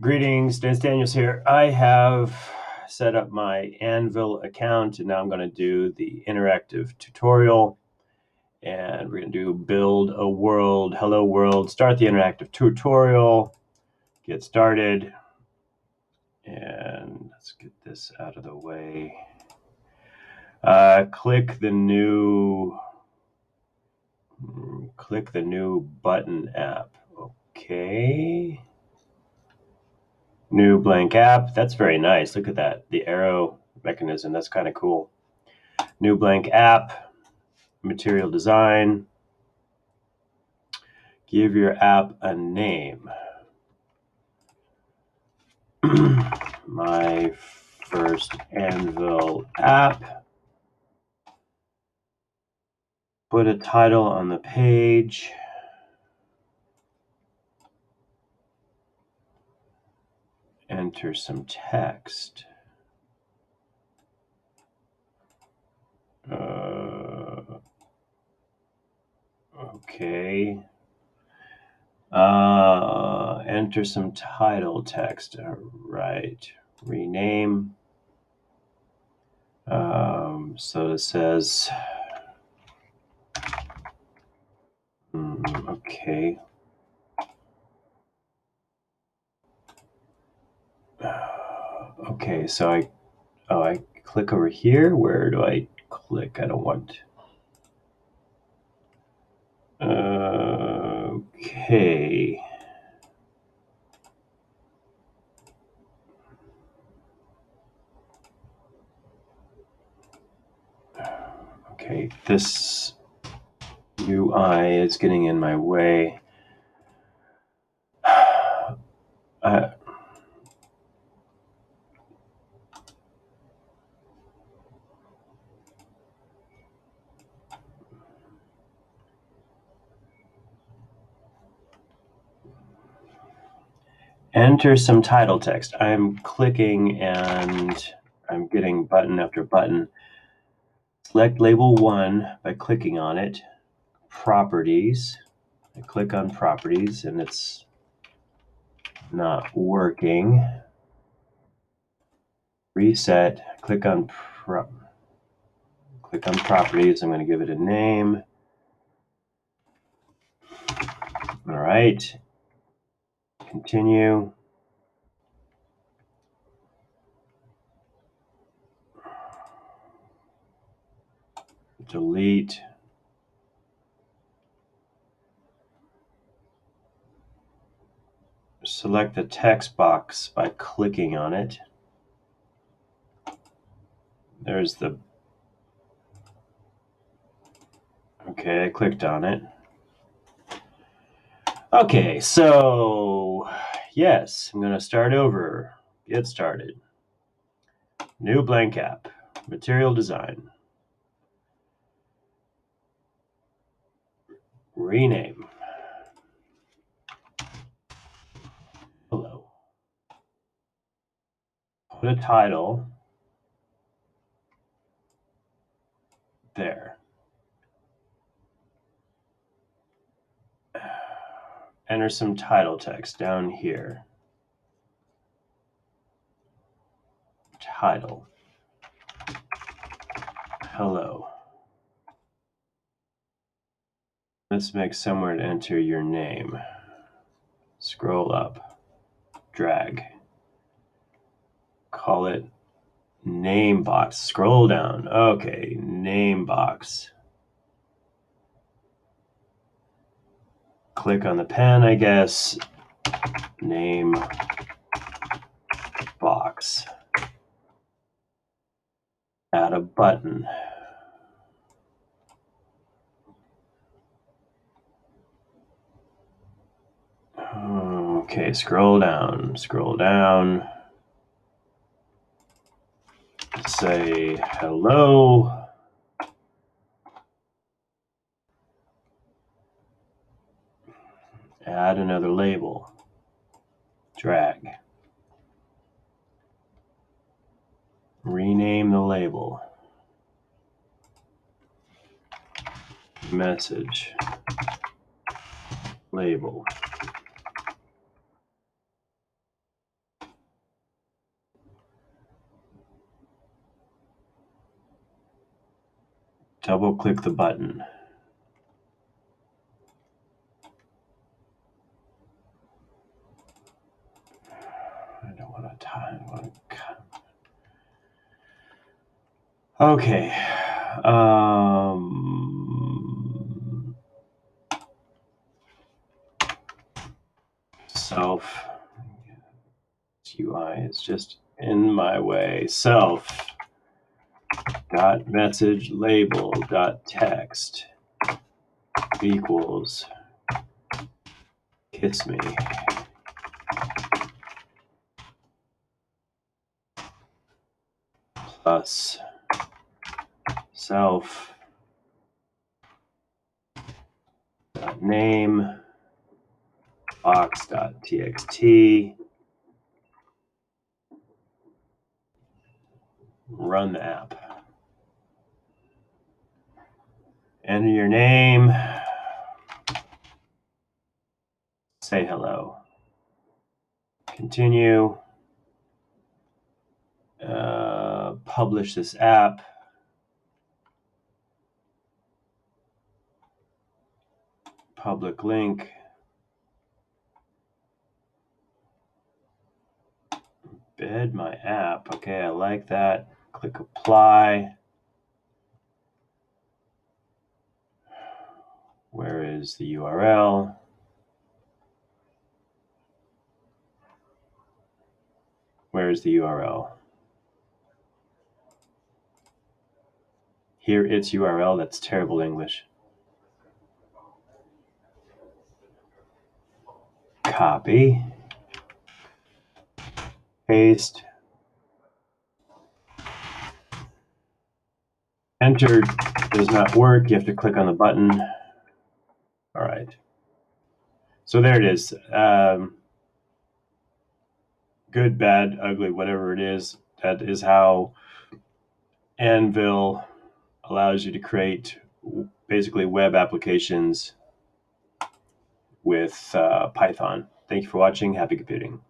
Greetings, Daniels here. I have set up my Anvil account and now I'm going to do the interactive tutorial, and we're going to do build a world, hello world, start the interactive tutorial, get started, and let's get this out of the way. Click the new button app. Okay. New blank app. That's very nice. Look at that. The arrow mechanism. That's kind of cool. New blank app. Material design. Give your app a name. My first Anvil app. Put a title on the page. Enter some text. Okay. Enter some title text. All right. Rename. So it says, okay. Okay, so I click over here. Where do I click? I don't want. Okay. Okay, this UI is getting in my way. Enter some title text. I'm clicking and I'm getting button after button. Select label 1 by clicking on it. Properties. I click on properties and it's not working. Reset. Click on properties. I'm going to give it a name. All right. Continue. Delete. Select the text box by clicking on it. There's the. Okay, I clicked on it. Okay, so yes, I'm going to start over. Get started. New blank app. Material design. Rename. Hello. Put a title there. Enter some title text down here. Title. Hello. Let's make somewhere to enter your name. Scroll up. Drag. Call it name box. Scroll down. Okay, name box. Click on the pen, I guess. Name box. Add a button. Okay, scroll down. Scroll down. Say hello. Add another label. Drag. Rename the label. Message. Label. double click the button. I don't want to time. Okay. Self UI is just in my way. Self dot message label dot text equals kiss me. Plus self dot name box dot txt. Run the app. Enter your name. Say hello. Continue. Publish this app. Public link. Embed my app. Okay, I like that. Click apply. Where is the URL? Where is the URL? Here its URL. That's terrible English. Copy. Paste. Enter does not work. You have to click on the button. All right. So there it is. Good, bad, ugly, whatever it is. That is how Anvil allows you to create basically web applications with Python. Thank you for watching. Happy computing.